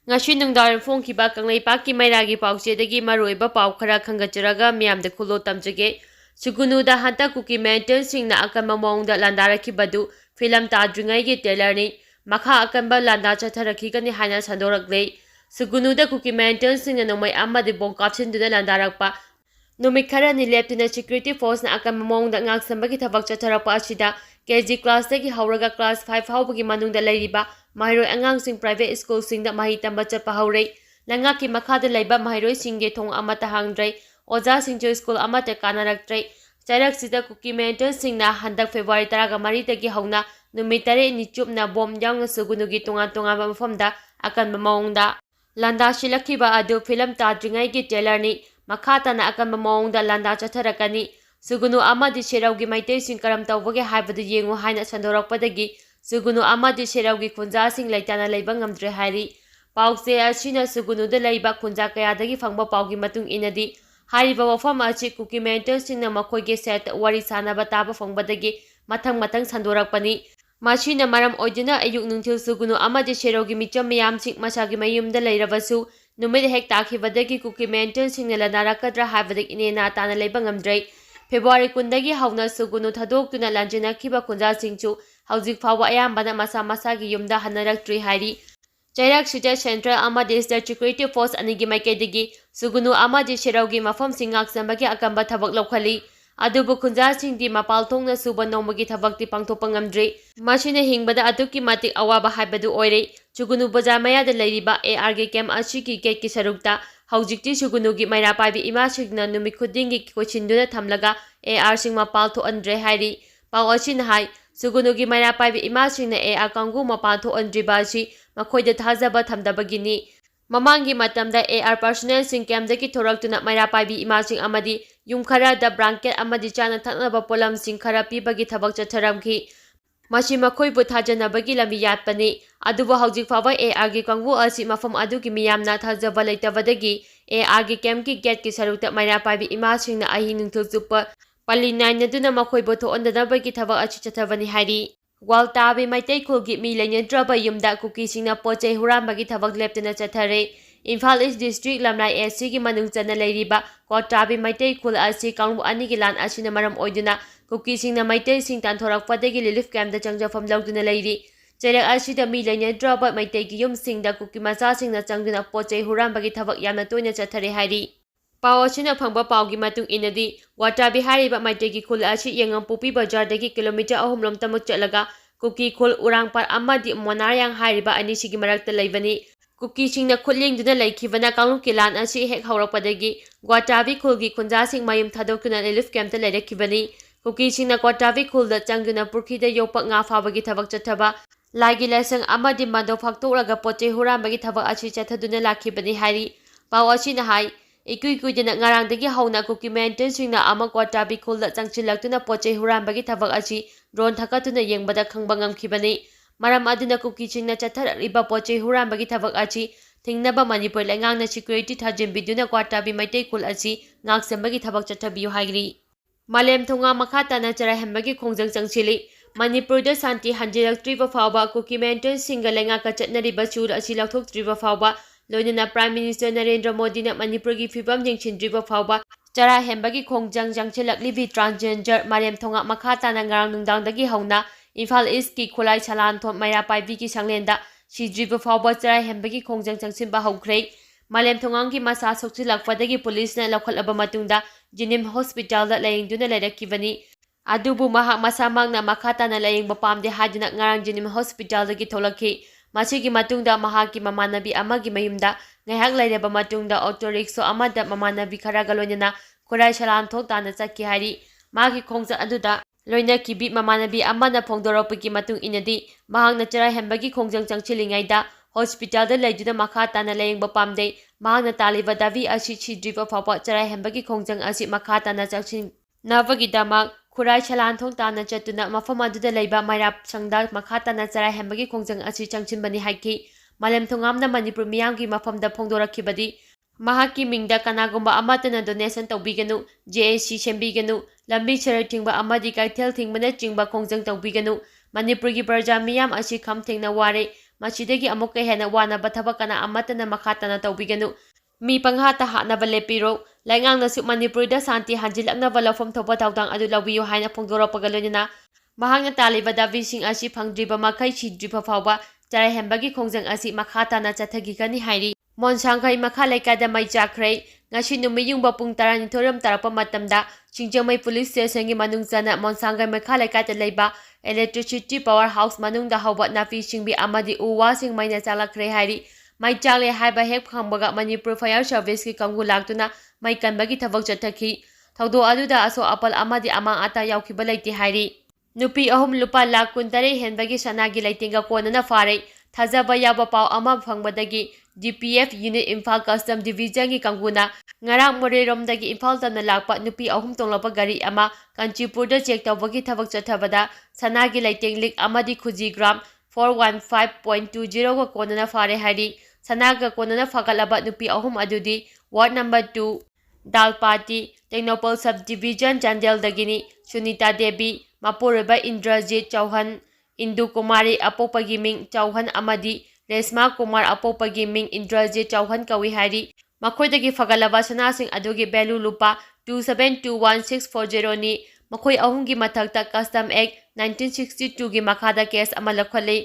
Ngashi nungdar phongkiba Kangleipak Mairagi Pauchedagi Maroiba Pau khara khangacharaga miyamda khulo tamjage. Suganu da handak kuki militant singna akanba mawongda landarakhiba film tadringai gi trailer ni makha akanba landa chatharakhigani haina sandorakle. Suganu da kuki militant singna nomai amadi bongkapsin duna landarakpa numit khara ni leptuna security force na akanba mawongda ngaksambagi thabak chatharakpa asida KG class tagi hauraga class 5 haubagi manungda leiriba mahiroi angangsing private school singda mahi tamba chapa haurei langaki makhada leiba mahiroi singge thong amata hangdrei oja singjo school amata kanaraktrei chairak sida kuki militant singna handak February 13 tagi hauna numit tare ni chupna bom yaungna Sugunugi tungan mafamda akanba mawongda landa shilakhiba adu film tadringai gi trailer ni makhata na akanba mawongda landa chatharakani Suganu amadi Sheraugi maitei sing karam tawbage haibadu yengu haina sandorakpadagi Suganu amadi Sheraugi khunja sing laitana leiba ngamdre hairi paukse asina Suganu da leiba khunja kayadagi fangba paugi matung inadi hariba wafam achi kuki militant singna makhoige set wari sanaba taba fangbadagi mathang sandorakpani machina maram oidina ayuk nungthil Suganu amadi Sheraugi micham miyam sing masagi mayumda leirabasu numid hek takhibadagi kuki militant singna lanarakadra haibadagi inena tana leiba ngamdre February kundagi hauna Suganu thadokuna lanjinakhiba khunjasingchu hauzik fawa ayambana masa-masagi yumda hanaraktrui hairi Chairak Sita Central amadi State Security Force anigi maikaidagi Suganu amadi Sheraugi mafam singaksambagi akanba thabak laukhali adubu khunjasingdi mapal thongna suba nomagi thabakti pangthokpa ngamdre machina hingbada aduki matik awaba haibadu oire Suganu bazar mayada leiriba ARG camp ashiki gate ki sarukta Haujikti Sugunugi Maira Paibi Ima Signa Numi Kudingi Kochinduna Tamlaga AR Sing Mapal to Andre Hari Pau Achin Hai Sugunugi Maira Paibi Ima Signa AR Kangu Mapal to Andre Bashi Makoida Tazaba Tamdabagini Mamangi Matamda AR personnel Sing Kamdaki Toraktuna Maira Paibi Ima Sing Amadi Yumkara da Blanket Amadi Chana Tanaba Polam Sing Karapi Bagi Tabak Chataramki Mashi Makoibu Tajanabagi Lambi Yatpani Aduba Haujik Fawa ARG Kangwu Asi Mafam Aduki Miyamna Tazaba Laitavadagi ARG Kemki Get Ki Sarukta Maira Paibi Ima Singna Ahi Nungthil Supa Pali Naduna Makoibu to Ondabagi Tava Achi Chatavani Hari Wal Tabi Maitei Kulgi Milanya Draba Yumda Kuki Singna Poche Hurambagi Tavak Leptana Chatare Imphal East District Lamlai SC Gi Manungchana Leiriba Tabi Maitei Kul Asi Kangwu Anigi Lan Asina Maram Oiduna Kuki Singna Maitei Sing Tanthorakpadagi Relief Camp da Changjafam Lauduna Leiri Chairak asida milanya draba maitei gi yum singda kuki macha singna changduna pochei hurambagi thabak yamna toina chathare hairi pawachina phangba pawgi matung inadi wata bihari ba maitei gi khul achi yengam pupi bazar dagi kilometer 3 lom tamuk chalaga kuki khul urangpar amadi monaryang hariba ani sigi marakta leibani kuki singna khulingduna leikhibana kanglu kilan achi hek haurakpadagi gwatabi khulgi khunja sing mayum thadokuna relief camp ta leirakibani kuki singna gwatabi khulda changduna purkhida yopak nga fabagi thabak chathaba Lagi lesang amadi mando faktoraga poche hurambagi thabak achi chathaduna lakhibani hairi pau achina hai ikui-kuidana ngarangdagi hauna kuki militant singna ama kwatabi khulda changchilaktuna poche hurambagi thabak achi drone thakatuna yengbada khangba ngamkhibani maram aduna kuki singna chathariba poche hurambagi thabak achi thingnaba Manipur lengangna security thajimbiduna kwatabi maitei khul achi ngaksambagi thabak chathabiyu hairi Malem thonga makhatana charahembagi khongjang changchili Manipur da Santi Hanjiraktriba Fauba Kuki militant singa lenga ka chatnariba chur achi lauthoktriba Fauba loinana Prime Minister Narendra Modi na Manipur gi fibam jengchindriba Fauba chara hembagi khongjang jangchilaklibi transgender Malem thonga makhatana ngarang nungdangdagi hauna Imphal East ki Khulai Chalan thom Maira Paibi ki sanglenda sidriba Fauba chara hembagi khongjang changchimba haukhre Malem thongangi masa sokchilakpadagi police na laukhalaba matungda Jinim Hospital da layingduna lairakibani Adubu mahak masamangna makhatana layingba pamde haduna ngarang Jinim Hospital dagi tholakhi masigi matungda mahaki mamanabi amagi mayumda ngaihak lairaba matungda auto rickshaw amada mamanabi kharaga loinana Khurai Shalan thok tana chakki hari magi khongja aduda loina kibi mamanabi amana phongdoropagi matung inadi mahakna chara hembagi khongjang changchilingaida hospital da laiduna makhatana layingba pamde mahakna taliba davi asi chidriba phapa chara hembagi khongjang asi makhatana changchin navagi damak Khurai Chalan thong tana chatuna mafam aduda leiba Maira sangda makhatana chara hembagi khongjang achi changchinbani haiki Malem thongamna Manipur miyamgi mafamda phongdorakhibadi mahaki mingda kanagumba amatana donation tawbiganu JAC sembiganu lambi charai thingba amadi kaithel thingmana chingba khongjang tawbiganu Manipur gi barja miyam achi kham thengna ware ꯃꯁꯤꯗꯒꯤ ꯑꯃꯨꯛꯀ ꯍꯦꯟꯅ ꯋꯥꯅꯕ ꯊꯕꯛ ꯀꯅꯥ ꯑꯃꯠꯇꯅ ꯃꯈꯥ ꯇꯥꯅ ꯇꯧꯕꯤꯒꯅꯨ ꯃꯤ ꯄꯪꯍꯥꯠꯇ ꯍꯥꯠꯅꯕ ꯂꯦꯞꯄꯤꯔꯣ ꯂꯩꯉꯥꯛꯅꯁꯨ ꯃꯅꯤꯄꯨꯔꯗ ꯁꯥꯟꯇꯤ ꯍꯟꯖꯤꯜꯂꯛꯅꯕ ꯂꯧꯐꯝ ꯊꯣꯛꯄ ꯊꯧꯗꯥꯡ ꯑꯗꯨ ꯂꯧꯕꯤꯌꯨ ꯍꯥꯏꯅ ꯐꯣꯡꯗꯣꯔꯛꯄꯒ ꯂꯣꯏꯅꯅ ꯃꯍꯥꯛꯅ ꯇꯥꯜꯂꯤꯕ ꯗꯥꯕꯤꯁꯤꯡ ꯑꯁꯤ ꯐꯪꯗ꯭ꯔꯤꯕ ꯃꯈꯩ ꯁꯤꯗ꯭ꯔꯤꯕ ꯐꯥꯎꯕ ꯆꯔꯥꯏꯍꯟꯕꯒꯤ ꯈꯣꯡꯖꯪ ꯑꯁꯤ ꯃꯈꯥ ꯇꯥꯅ ꯆꯠꯊꯈꯤꯒꯅꯤ ꯍꯥꯏꯔꯤ ꯃꯣꯟꯁꯥꯡꯈꯩ ꯃꯈꯥ ꯂꯩꯀꯥꯏꯗ ꯃꯩ ꯆꯥꯛꯈ꯭ꯔꯦ ꯉꯁꯤ ꯅꯨꯃꯤꯠ ꯌꯨꯡꯕ ꯄꯨꯡ 12 ꯇꯥꯔꯛꯄ ꯃꯇꯝꯗ ꯆꯤꯡꯖꯃꯩ ꯄꯨꯂꯤꯁ ꯁ꯭ꯇꯦꯁꯟꯒꯤ ꯃꯅꯨꯡ ꯆꯟꯅ ꯃꯣꯟꯁꯥꯡꯈꯩ ꯃꯈꯥ ꯂꯩꯀꯥꯏꯗ ꯂꯩꯕ ꯏꯂꯦꯛꯇ꯭ꯔꯤꯁꯤꯇꯤ ꯄꯥꯋꯔ ꯍꯥꯎꯁ ꯃꯅꯨꯡꯗ ꯍꯧꯕ ꯅꯥꯄꯤ ꯁꯤꯡꯕꯤ ꯑꯃꯗꯤ ꯎ ꯋꯥꯁꯤꯡ ꯃꯩꯅ ꯆꯥꯛꯂꯛꯈ꯭ꯔꯦ ꯍꯥꯏꯔꯤ ꯃꯩ ꯆꯥꯛꯂꯦ ꯍꯥꯏꯕ ꯍꯦꯛ ꯈꯪꯕꯒ ꯃꯅꯤꯄꯨꯔ ꯐꯥꯌꯔ ꯁꯔꯚꯤꯁꯀꯤ ꯀꯥꯡꯕꯨ ꯂꯥꯛꯇꯨꯅ ꯃꯩ ꯀꯟꯕꯒꯤ ꯊꯕꯛ ꯆꯠꯊꯈꯤ ꯊꯧꯗꯣꯛ ꯑꯗꯨꯗ ꯑꯁꯣꯛ ꯑꯄꯟ ꯑꯃꯗꯤ ꯑꯃꯥꯡ ꯑꯇꯥ ꯌꯥꯎꯈꯤꯕ ꯂꯩꯇꯦ ꯍꯥꯏꯔꯤ ꯅꯨꯄꯤ ꯑꯍꯨꯝ ꯂꯨꯄꯥ ꯂꯥꯈ 13 ꯍꯦꯟꯕꯒꯤ ꯁꯅꯥꯒꯤ ꯂꯩꯇꯦꯡꯒ ꯀꯣꯟꯅꯅ ꯐꯥꯔꯦ ꯊꯥꯖꯕ ꯌꯥꯕ ꯄꯥꯎ ꯑꯃ ꯐꯪꯕꯗꯒꯤ DPF ꯌꯨꯅꯤꯠ ꯏꯝꯐꯥꯜ ꯀꯁꯇꯝ ꯗꯤꯚꯤꯖꯟꯒꯤ ꯀꯥꯡꯕꯨꯅ ꯉꯔꯥꯡ ꯃꯣꯔꯦꯔꯣꯝꯗꯒꯤ ꯏꯝꯐꯥꯜ ꯇꯝꯅ ꯂꯥꯛꯄ ꯅꯨꯄꯤ ꯑꯍꯨꯝ ꯇꯣꯡꯂꯛꯄ ꯒꯥꯔꯤ ꯑꯃ ꯀꯥꯟꯆꯤꯄꯨꯔꯗ ꯆꯦꯛ ꯇꯧꯕꯒꯤ ꯊꯕꯛ ꯆꯠꯊꯕꯗ ꯁꯅꯥꯒꯤ ꯂꯩꯇꯦꯡ ꯂꯤꯛ ꯑꯃꯗꯤ ꯈꯨꯖꯤ ꯒ꯭ꯔꯥꯝ 415.20ꯒ ꯀꯣꯟꯅꯅ ꯐꯥꯔꯦ ꯍꯥꯏꯔꯤ ꯁꯅꯥꯒ ꯀꯣꯟꯅꯅ ꯐꯒꯠꯂꯕ ꯅꯨꯄꯤ ꯑꯍꯨꯝ ꯑꯗꯨꯗꯤ ꯋꯥꯔꯗ ꯅꯝꯕꯔ 2 ꯗꯥꯜꯄꯥꯇꯤ ꯇꯦꯡꯅꯧꯄꯜ ꯁꯕ ꯗꯤꯚꯤꯖꯟ ꯆꯥꯟꯗꯦꯜꯗꯒꯤꯅꯤ ꯁꯨꯅꯤꯇꯥ ꯗꯦꯕꯤ ꯃꯄꯨꯔꯣꯏꯕ ꯏꯟꯗ꯭ꯔꯖꯤꯠ ꯆꯧꯍꯟ ꯏꯟꯗꯨ ꯀꯨꯃꯥꯔꯤ ꯑꯄꯣꯛꯄꯒꯤ ꯃꯤꯡ ꯆꯧꯍꯟ ꯑꯃꯗꯤ ꯔꯦꯁꯃꯥ ꯀꯨꯃꯥꯔ ꯑꯄꯣꯛꯄꯒꯤ ꯃꯤꯡ ꯏꯟꯗ꯭ꯔꯖꯤꯠ ꯆꯧꯍꯟ ꯀꯧꯏ ꯍꯥꯏꯔꯤ ꯃꯈꯣꯏꯗꯒꯤ ꯐꯒꯠꯂꯕ ꯁꯅꯥꯁꯤꯡ ꯑꯗꯨꯒꯤ ꯚꯦꯂꯨ ꯂꯨꯄꯥ 2721,640ꯅꯤ ꯃꯈꯣꯏ ꯑꯍꯨꯝꯒꯤ ꯃꯊꯛꯇ ꯀꯁꯇꯝ ꯑꯦꯛ 1962ꯒꯤ ꯃꯈꯥꯗ ꯀꯦꯁ ꯑꯃ ꯂꯧꯈꯠꯂꯤ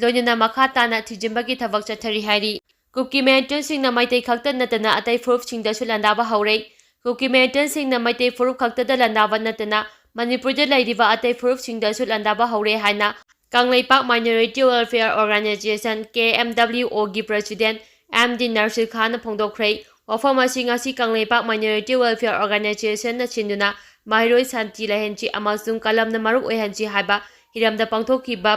ꯂꯣꯏꯅꯅ ꯃꯈꯥ ꯇꯥꯅ ꯊꯤꯖꯤꯟꯕꯒꯤ ꯊꯕꯛ ꯆꯠꯊꯔꯤ ꯍꯥꯏꯔꯤ ꯀꯨꯀꯤ ꯃꯤꯂꯤꯇꯦꯟꯠꯁꯤꯡꯅ ꯃꯩꯇꯩ ꯈꯛꯇ ꯅꯠꯇꯅ ꯑꯇꯩ ꯐꯨꯔꯨꯞꯁꯤꯡꯗꯁꯨ ꯂꯥꯟꯗꯥꯕ ꯍꯧꯔꯦ ꯀꯨꯀꯤ ꯃꯤꯂꯤꯇꯦꯟꯠꯁꯤꯡꯅ ꯃꯩꯇꯩ ꯐꯨꯔꯨꯞ ꯈꯛꯇꯗ ꯂꯥꯟꯗꯥꯕ ꯅꯠꯇꯅ ꯃꯅꯤꯄꯨꯔꯗ ꯂꯩꯔꯤꯕ ꯑꯇꯩ ꯐꯨꯔꯨꯞꯁꯤꯡꯗꯁꯨ ꯂꯥꯟꯗꯥꯕ ꯍꯧꯔꯦ ꯍꯥꯏꯅ ꯀꯪꯂꯩꯄꯥꯛ ꯃꯥꯏꯅꯣꯔꯤꯇꯤ ꯋꯦꯜꯐꯦꯌꯔ ꯑꯣꯔꯒꯅꯥꯏꯖꯦꯁꯟ KMWOꯒꯤ ꯄ꯭ꯔꯦꯁꯤꯗꯦꯟꯠ MD ꯅꯔꯁꯤꯜ ꯈꯥꯟꯅ ꯐꯣꯡꯗꯣꯛꯈ꯭ꯔꯦ ꯋꯥꯐꯝ ꯑꯁꯤ ꯉꯁꯤ ꯀꯪꯂꯩꯄꯥꯛ ꯃꯥꯏꯅꯣꯔꯤꯇꯤ ꯋꯦꯜꯐꯦꯌꯔ ꯑꯣꯔꯒꯅꯥꯏꯖꯦꯁꯟꯅ ꯁꯤꯟꯗꯨꯅ ꯃꯍꯩꯔꯣꯏ ꯁꯥꯟꯇꯤ ꯂꯩꯍꯟꯁꯤ ꯑꯃꯁꯨꯡ ꯀꯂꯝꯅ ꯃꯔꯨ ꯑꯣꯏꯍꯟꯁꯤ ꯍꯥꯏꯕ ꯍꯤꯔꯝꯗ ꯄꯥꯡꯊꯣꯛꯈꯤꯕ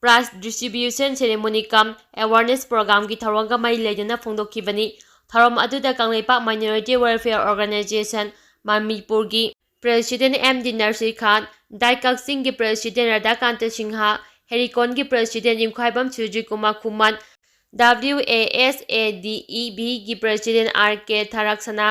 prize distribution ceremony cum awareness ꯄ꯭ꯔꯣꯒ꯭ꯔꯥꯝꯒꯤ ꯊꯧꯔꯝꯒ ꯃꯔꯤ ꯂꯩꯅꯅ ꯐꯣꯡꯗꯣꯛꯈꯤꯕꯅꯤ ꯊꯧꯔꯝ ꯑꯗꯨꯗ ꯀꯪꯂꯩꯄꯥꯛ ꯃꯥꯏꯅꯣꯔꯤꯇꯤ ꯋꯦꯜꯐꯦꯌꯔ ꯑꯣꯔꯒꯅꯥꯏꯖꯦꯁꯟ ꯃꯅꯤꯄꯨꯔꯒꯤ ꯄ꯭ꯔꯦꯁꯤꯗꯦꯟꯠ MD ꯅꯔꯁꯤꯜ ꯈꯥꯟ ꯗꯥꯏ ꯀꯛꯆꯤꯡꯒꯤ ꯄ꯭ꯔꯦꯁꯤꯗꯦꯟꯠ ꯔꯥꯙꯥꯀꯥꯟꯇ ꯁꯤꯡꯍ ꯍꯦꯔꯤꯀꯣꯟꯒꯤ ꯄ꯭ꯔꯦꯁꯤꯗꯦꯟꯠ ꯌꯨꯝꯈꯥꯏꯕꯝ ꯁꯨꯔꯖꯤꯠ ꯀꯨꯃꯥꯔ ꯈꯨꯃꯟ WASADEBꯒꯤ ꯄ꯭ꯔꯦꯁꯤꯗꯦꯟꯠ RK ꯊꯥꯔꯛꯁꯅꯥ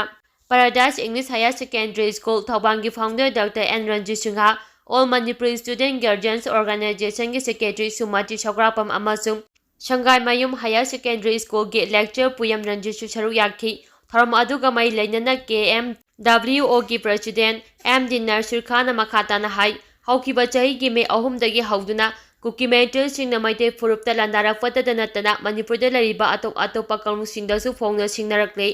paradise English higher secondary school ꯊꯧꯕꯥꯜꯒꯤ founder doctor N Ranjit Singh all Manipuri student guardians ꯑꯣꯔꯒꯅꯥꯏꯖꯦꯁꯟꯒꯤ ꯁꯦꯀ꯭ꯔꯦꯇꯔꯤ ꯁꯨꯃꯇꯤ ꯁꯧꯒ꯭ꯔꯥꯛꯄꯝ ꯑꯃꯁꯨꯡ ꯁꯪꯒꯥꯏꯃꯌꯨꯝ ꯍꯥꯌꯔ ꯁꯦꯀꯦꯟꯗꯔꯤ ꯁ꯭ꯀꯨꯜꯒꯤ ꯂꯦꯛꯆꯔ ꯄꯨꯌꯝ ꯔꯟꯖꯤꯠꯁꯨ ꯁꯔꯨꯛ ꯌꯥꯈꯤ ꯊꯧꯔꯝ ꯑꯗꯨꯒ ꯃꯔꯤ ꯂꯩꯅꯅ KMWOꯒꯤ ꯄ꯭ꯔꯦꯁꯤꯗꯦꯟꯠ MD ꯅꯔꯁꯤꯜ ꯈꯥꯟꯅ ꯃꯈꯥ ꯇꯥꯅ ꯍꯥꯏ ꯍꯧꯈꯤꯕ ꯆꯍꯤꯒꯤ ꯃꯦ 3ꯗꯒꯤ ꯍꯧꯗꯨꯅ ꯀꯨꯀꯤ ꯃꯤꯂꯤꯇꯦꯟꯠꯁꯤꯡꯅ ꯃꯩꯇꯩ ꯐꯨꯔꯨꯞꯇ ꯂꯥꯟꯗꯥꯔꯛꯄꯇꯗ ꯅꯠꯇꯅ ꯃꯅꯤꯄꯨꯔꯗ ꯂꯩꯔꯤꯕ ꯑꯇꯣꯞ ꯑꯇꯣꯞꯄ ꯀꯥꯡꯂꯨꯞꯁꯤꯡꯗꯁꯨ ꯐꯣꯡꯅ ꯁꯤꯡꯅꯔꯛꯂꯦ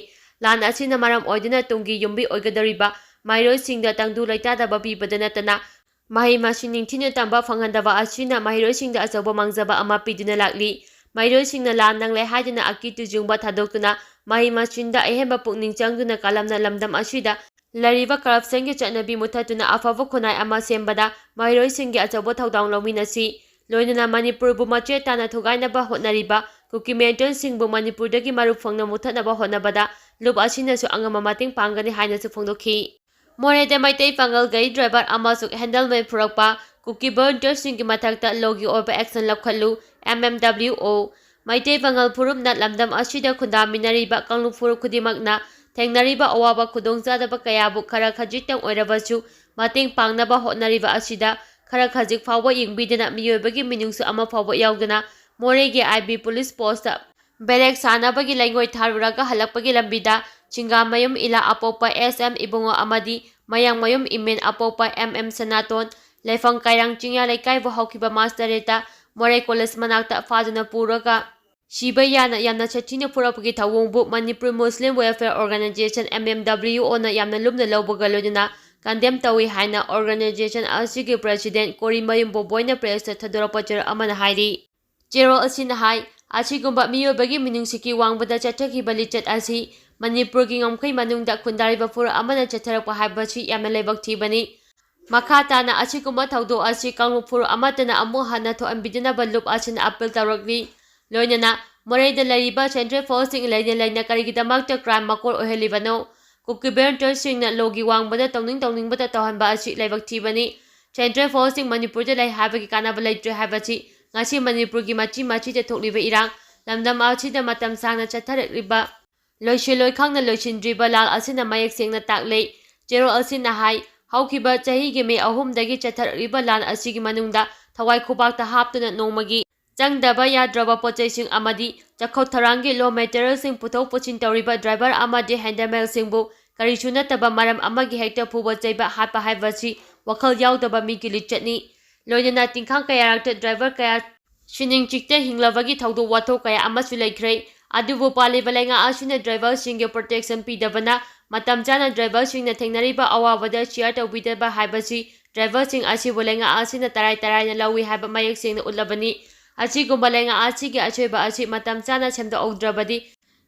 ꯂꯥꯟ ꯑꯁꯤꯅ ꯃꯔꯝ ꯑꯣꯏꯗꯨꯅ ꯇꯨꯡꯒꯤ ꯌꯨꯝꯕꯤ ꯑꯣꯏꯒꯗꯧꯔꯤꯕ ꯃꯍꯩꯔꯣꯏꯁꯤꯡꯗ ꯇꯪꯗꯨ ꯂꯩꯇꯥꯗꯕ ꯄꯤꯕꯗ ꯅꯠꯇꯅ ꯃꯍꯩ ꯃꯁꯤꯡ ꯅꯤꯡꯊꯤꯅ ꯇꯝꯕ ꯐꯪꯍꯟꯗꯕ ꯑꯁꯤꯅ ꯃꯍꯩꯔꯣꯏꯁꯤꯡꯗ ꯑꯆꯧꯕ ꯃꯥꯡꯖꯕ ꯑꯃ ꯄꯤꯗꯨꯅ ꯂꯥꯛꯂꯤ ꯃꯍꯩꯔꯣꯏꯁꯤꯡꯅ ꯂꯥꯟ ꯅꯪꯂꯦ ꯍꯥꯏꯗꯨꯅ ꯑꯀꯤ ꯇꯨꯖꯨꯡꯕ ꯊꯥꯗꯣꯛꯇꯨꯅ ꯃꯍꯩ ꯃꯁꯤꯡꯗ ꯑꯍꯦꯟꯕ ꯄꯨꯛꯅꯤꯡ ꯆꯪꯗꯨꯅ ꯀꯂꯝꯅ ꯂꯝꯗꯝ ꯑꯁꯤꯗ ꯂꯩꯔꯤꯕ ꯀꯔꯞꯁꯟꯒꯤ ꯆꯠꯅꯕꯤ ꯃꯨꯠꯊꯠꯇꯨꯅ ꯑꯐꯕ ꯈꯨꯟꯅꯥꯏ ꯑꯃ ꯁꯦꯝꯕꯗ ꯃꯍꯩꯔꯣꯏꯁꯤꯡꯒꯤ ꯑꯆꯧꯕ ꯊꯧꯗꯥꯡ ꯂꯧꯃꯤꯟꯅꯁꯤ ꯂꯣꯏꯅꯅ ꯃꯅꯤꯄꯨꯔꯕꯨ ꯃꯆꯦꯠ ꯇꯥꯅ ꯊꯨꯒꯥꯏꯅꯕ ꯍꯣꯠꯅꯔꯤꯕ ꯀꯨꯀꯤ ꯃꯤꯂꯤꯇꯦꯟꯠꯁꯤꯡꯕꯨ ꯃꯅꯤꯄꯨꯔꯗꯒꯤ ꯃꯔꯨ ꯐꯪꯅ ꯃꯨꯠꯊꯠꯅꯕ ꯍꯣꯠꯅꯕꯗ ꯂꯨꯞ ꯑꯁꯤꯅꯁꯨ ꯑꯉꯝꯕ ꯃꯇꯦꯡ ꯄꯥꯡꯒꯅꯤ ꯍꯥꯏꯅꯁꯨ ꯐꯣꯡꯗꯣꯛꯈꯤ ꯃꯣꯔꯦꯗ ꯃꯩꯇꯩ ꯄꯥꯡꯒꯜ ꯒꯥꯔꯤ ꯗ꯭ꯔꯥꯏꯚꯔ ꯑꯃꯁꯨꯡ ꯍꯦꯟꯗꯜꯃꯦꯟ ꯄꯨꯔꯛꯄ ꯀꯨꯀꯤ ꯚꯣꯂꯨꯟꯇꯤꯌꯔꯁꯤꯡꯒꯤ ꯃꯊꯛꯇ ꯂꯣꯒꯤ ꯑꯣꯏꯕ ꯑꯦꯛꯁꯟ ꯂꯧꯈꯠꯂꯨ MMWO ꯃꯩꯇꯩ ꯄꯥꯡꯒꯜ ꯐꯨꯔꯨꯞꯅ ꯂꯝꯗꯝ ꯑꯁꯤꯗ ꯈꯨꯟꯗꯥꯃꯤꯟꯅꯔꯤꯕ ꯀꯥꯡꯂꯨꯞ ꯐꯨꯔꯨꯞ ꯈꯨꯗꯤꯡꯃꯛꯅ ꯊꯦꯡꯅꯔꯤꯕ ꯑꯋꯥꯕ ꯈꯨꯗꯣꯡꯆꯥꯗꯕ ꯀꯌꯥꯕꯨ ꯈꯔ ꯈꯖꯤꯛꯇꯪ ꯑꯣꯏꯔꯕꯁꯨ ꯃꯇꯦꯡ ꯄꯥꯡꯅꯕ ꯍꯣꯠꯅꯔꯤꯕ ꯑꯁꯤꯗ ꯈꯔ ꯈꯖꯤꯛ ꯐꯥꯎꯕ ꯌꯦꯡꯕꯤꯗꯅ ꯃꯤꯑꯣꯏꯕꯒꯤ ꯃꯤꯅꯨꯡꯁꯤ ꯑꯃ ꯐꯥꯎꯕ ꯌꯥꯎꯗꯅ ꯃꯣꯔꯦꯒꯤ IB ꯄꯨꯂꯤꯁ ꯄꯣꯁꯇ ꯕꯦꯔꯦꯛ ꯁꯥꯟꯅꯕꯒꯤ ꯂꯩꯉꯣꯏ ꯊꯥꯔꯨꯔꯒ ꯍꯜꯂꯛꯄꯒꯤ ꯂꯝꯕꯤꯗ ꯆꯤꯡꯒꯥꯃꯌꯨꯝ ꯏꯂꯥ ꯑꯄꯣꯛꯄ SM ꯏꯕꯨꯡꯉꯣ ꯑꯃꯗꯤ ꯃꯌꯥꯡꯃꯌꯨꯝ ꯏꯃꯦꯟ ꯑꯄꯣꯛꯄ MM ꯁꯅꯥꯇꯣꯟ ꯂꯩꯐꯝ ꯀꯥꯏꯔꯥꯡ ꯆꯤꯡꯌꯥ ꯂꯩꯀꯥꯏꯕꯨ ꯍꯧꯈꯤꯕ ꯃꯥꯔꯆ 8ꯇ ꯃꯣꯔꯦ ꯀꯣꯂꯦꯖ ꯃꯅꯥꯛꯇ ꯐꯥꯗꯨꯅ ꯄꯨꯔꯒ ꯁꯤꯕ ꯌꯥꯝꯅ ꯁꯥꯊꯤꯅ ꯄꯨꯔꯛꯄꯒꯤ ꯊꯧꯑꯣꯡꯕꯨ ꯃꯅꯤꯄꯨꯔ ꯃꯨꯁꯂꯤꯝ ꯋꯦꯜꯐꯦꯌꯔ ꯑꯣꯔꯒꯅꯥꯏꯖꯦꯁꯟ MMWOꯅ ꯌꯥꯝꯅ ꯂꯨꯝꯅ ꯂꯧꯕꯒ ꯂꯣꯏꯅꯅ ꯀꯟꯗꯦꯝ ꯇꯧꯏ ꯍꯥꯏꯅ ꯑꯣꯔꯒꯅꯥꯏꯖꯦꯁꯟ ꯑꯁꯤꯒꯤ ꯄ꯭ꯔꯦꯁꯤꯗꯦꯟꯠ ꯀꯣꯔꯤꯃꯌꯨꯝ ꯕꯣꯕꯣꯏꯅ ꯄ꯭ꯔꯦꯁꯇ ꯊꯥꯗꯣꯔꯛꯄ ꯆꯦꯔꯣꯜ ꯑꯃꯅ ꯍꯥꯏꯔꯤ ꯆꯦꯔꯣꯜ ꯑꯁꯤꯅ ꯍꯥꯏ ꯑꯁꯤꯒꯨꯝꯕ ꯃꯤꯑꯣꯏꯕꯒꯤ ꯃꯤꯅꯨꯡꯁꯤꯒꯤ ꯋꯥꯡꯃꯗ ꯆꯠꯊꯈꯤꯕ ꯂꯤꯆꯠ ꯑꯁꯤ ꯃꯅꯤꯄꯨꯔꯒꯤ ꯉꯝꯈꯩ ꯃꯅꯨꯡꯗ ꯈꯨꯟꯗꯥꯔꯤꯕ ꯐꯨꯔꯨꯞ ꯑꯃꯅ ꯆꯠꯊꯔꯛꯄ ꯍꯥꯏꯕꯁꯤ ꯌꯥꯝꯅ ꯂꯥꯏꯕꯛ ꯊꯤꯕꯅꯤ ꯃꯈꯥ ꯇꯥꯅ ꯑꯁꯤꯒꯨꯝꯕ ꯊꯧꯗꯣꯛ ꯑꯁꯤ ꯀꯥꯡꯂꯨꯞ ꯐꯨꯔꯨꯞ ꯑꯃꯠꯇꯅ ꯑꯃꯨꯛ ꯍꯟꯅ ꯊꯣꯛꯍꯟꯕꯤꯗꯅꯕ ꯂꯨꯞ ꯑꯁꯤꯅ ꯑꯄꯤꯜ ꯇꯧꯔꯛꯂꯤ ꯂꯣꯏꯅꯅ ꯃꯣꯔꯦꯗ ꯂꯩꯔꯤꯕ ꯁꯦꯟꯇ꯭ꯔꯦꯜ ꯐꯣꯔꯁꯁꯤꯡ ꯂꯩꯅ ꯀꯔꯤꯒꯤꯗꯃꯛꯇ ꯀ꯭ꯔꯥꯏꯝ ꯃꯀꯣꯛ ꯑꯣꯏꯍꯜꯂꯤꯕꯅꯣ ꯀꯨꯀꯤ ꯚꯣꯂꯨꯟꯇꯤꯌꯔꯁꯤꯡꯅ ꯂꯣꯒꯤ ꯋꯥꯡꯃꯗ ꯇꯧꯅꯤꯡꯕꯇ ꯇꯧꯍꯟꯕ ꯑꯁꯤ ꯂꯥꯏꯕꯛ ꯊꯤꯕꯅꯤ ꯁꯦꯟꯇ꯭ꯔꯦꯜ ꯐꯣꯔꯁꯁꯤꯡ ꯃꯅꯤꯄꯨꯔꯗ ꯂꯩ ꯍꯥꯏꯕꯒꯤ ꯀꯥꯟꯅꯕ ꯂꯩꯇ꯭ꯔꯦ ꯍꯥꯏꯕꯁꯤ ꯉꯁꯤ ꯃꯅꯤꯄꯨꯔꯒꯤ ꯃꯆꯤꯗ ꯊꯣꯛꯂꯤꯕ ꯏꯔꯥꯡ ꯂꯝꯗꯝ ꯑꯁꯤꯗ ꯃꯇꯝ ꯁꯥꯡꯅ ꯆꯠꯊꯔꯛꯂꯤꯕ ꯂꯣꯏꯁꯤꯜꯂꯣꯏ ꯈꯪꯅ ꯂꯣꯏꯁꯤꯟꯗ꯭ꯔꯤꯕ ꯂꯥꯜ ꯑꯁꯤꯅ ꯃꯌꯦꯛ ꯁꯦꯡꯅ ꯇꯥꯛꯂꯦ ꯆꯦꯔꯣꯜ ꯑꯁꯤꯅ ꯍꯥꯏ ꯍꯧꯈꯤꯕ ꯆꯍꯤꯒꯤ ꯃꯦ 3ꯗꯒꯤ ꯆꯠꯊꯔꯛꯂꯤꯕ ꯂꯥꯟ ꯑꯁꯤꯒꯤ ꯃꯅꯨꯡꯗ ꯊꯋꯥꯏ ꯈꯨꯕꯥꯛꯇ ꯍꯥꯞꯇꯨꯅ ꯅꯣꯡꯃꯒꯤ ꯆꯪꯗꯕ ꯌꯥꯗ꯭ꯔꯕ ꯄꯣꯠꯆꯩꯁꯤꯡ ꯑꯃꯗꯤ ꯆꯥꯎꯈꯠ ꯊꯧꯔꯥꯡꯒꯤ ꯂꯣ ꯃꯦꯇꯔꯤꯌꯦꯜꯁꯤꯡ ꯄꯨꯊꯣꯛ ꯄꯨꯁꯤꯟ ꯇꯧꯔꯤꯕ ꯗ꯭ꯔꯥꯏꯚꯔ ꯑꯃꯗꯤ ꯍꯦꯟꯗꯃꯦꯟꯁꯤꯡꯕꯨ ꯀꯔꯤꯁꯨ ꯅꯠꯇꯕ ꯃꯔꯝ ꯑꯃꯒꯤ ꯍꯦꯛꯇ ꯐꯨꯕ ꯆꯩꯕ ꯍꯥꯠꯄ ꯍꯥꯏꯕꯁꯤ ꯋꯥꯈꯜ ꯌꯥꯎꯗꯕ ꯃꯤꯒꯤ ꯂꯤꯆꯠꯅꯤ꯫ ꯂꯣꯏꯅꯅ ꯇꯤꯡꯈꯥꯡ ꯀꯌꯥꯔꯛꯇ ꯗ꯭ꯔꯥꯏꯚꯔ ꯀꯌꯥ ꯁꯤꯅꯤꯡ ꯆꯤꯛꯇ ꯍꯤꯡꯂꯕꯒꯤ ꯊꯧꯗꯣꯛ ꯋꯥꯊꯣꯛ ꯀꯌꯥ ꯑꯃꯁꯨ ꯂꯩꯈ꯭ꯔꯦ꯫ ꯑꯗꯨꯕꯨ ꯄꯥꯜꯂꯤꯕ ꯂꯩꯉꯥꯛ ꯑꯁꯤꯅ ꯗ꯭ꯔꯥꯏꯚꯔꯁꯤꯡꯒꯤ ꯄ꯭ꯔꯣꯇꯦꯛꯁꯟ ꯄꯤꯗꯕꯅ ꯃꯇꯝ ꯆꯥꯅ ꯗ꯭ꯔꯥꯏꯚꯔꯁꯤꯡꯅ ꯊꯦꯡꯅꯔꯤꯕ ꯑꯋꯥꯕꯗ ꯁꯤꯌꯔ ꯇꯧꯕꯤꯗꯕ ꯍꯥꯏꯕꯁꯤ ꯗ꯭ꯔꯥꯏꯚꯔꯁꯤꯡ ꯑꯁꯤꯕꯨ ꯂꯩꯉꯥꯛ ꯑꯁꯤꯅ ꯇꯔꯥꯏ ꯇꯔꯥꯏꯅ ꯂꯧꯏ ꯍꯥꯏꯕ ꯃꯌꯦꯛ ꯁꯦꯡꯅ ꯎꯠꯂꯕꯅꯤ꯫ ꯑꯁꯤꯒꯨꯝꯕ ꯂꯩꯉꯥꯛ ꯑꯁꯤꯒꯤ ꯑꯁꯣꯏꯕ ꯑꯁꯤ ꯃꯇꯝ ꯆꯥꯅ ꯁꯦꯝꯗꯣꯛꯍꯧꯗ꯭ꯔꯕꯗꯤ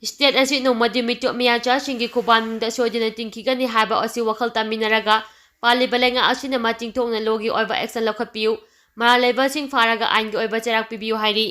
ꯁ꯭ꯇꯦꯠ ꯑꯁꯤ ꯅꯣꯡꯃꯗꯤ ꯃꯤꯇꯣꯞ ꯃꯤꯌꯥꯟꯆꯥꯁꯤꯡꯒꯤ ꯈꯨꯠꯕꯥꯟꯗ ꯁꯣꯏꯗꯅ ꯇꯤꯡꯈꯤꯒꯅꯤ ꯍꯥꯏꯕ ꯑꯁꯤ ꯋꯥꯈꯜ ꯇꯥꯃꯤꯟꯅꯔꯒ ꯄꯥꯜꯂꯤꯕ ꯂꯩꯉꯥꯛ ꯑꯁꯤꯅ ꯃꯇꯤꯡ ꯊꯣꯛꯅ ꯂꯣꯒꯤ ꯑꯣꯏꯕ ꯑꯦꯛꯁꯟ ꯂꯧꯈꯠꯄꯤꯌꯨ, ꯃꯔꯥꯜ ꯂꯩꯕꯁꯤꯡ ꯐꯥꯔꯒ ꯑꯥꯏꯟꯒꯤ ꯑꯣꯏꯕ ꯆꯩꯔꯥꯛ ꯄꯤꯕꯤꯌꯨ ꯍꯥꯏꯔꯤ꯫